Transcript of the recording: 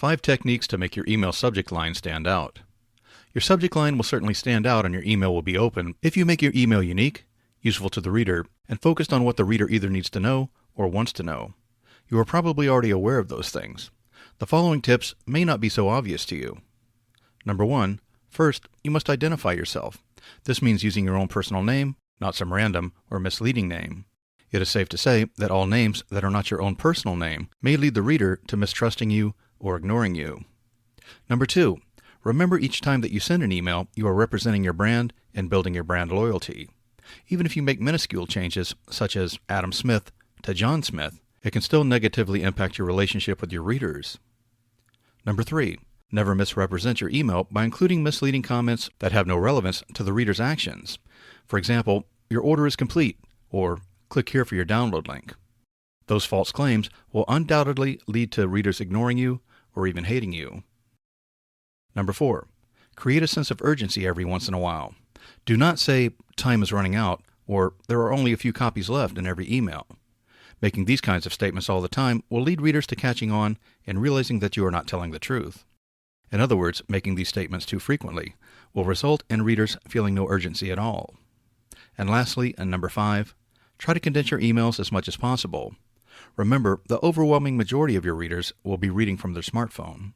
5 techniques to make your email subject line stand out. Your subject line will certainly stand out and your email will be open if you make your email unique, useful to the reader, and focused on what the reader either needs to know or wants to know. You are probably already aware of those things. The following tips may not be so obvious to you. Number 1. First, you must identify yourself. This means using your own personal name, not some random or misleading name. It is safe to say that all names that are not your own personal name may lead the reader to mistrusting you or ignoring you. Number 2. Remember each time that you send an email, you are representing your brand and building your brand loyalty. Even if you make minuscule changes, such as Adam Smith to John Smith, it can still negatively impact your relationship with your readers. Number 3. Never misrepresent your email by including misleading comments that have no relevance to the reader's actions. For example, your order is complete, or click here for your download link. Those false claims will undoubtedly lead to readers ignoring you or even hating you. Number 4. Create a sense of urgency every once in a while. Do not say, "Time is running out," or "There are only a few copies left" in every email. Making these kinds of statements all the time will lead readers to catching on and realizing that you are not telling the truth. In other words, making these statements too frequently will result in readers feeling no urgency at all. And lastly, and number 5, try to condense your emails as much as possible. Remember, the overwhelming majority of your readers will be reading from their smartphone.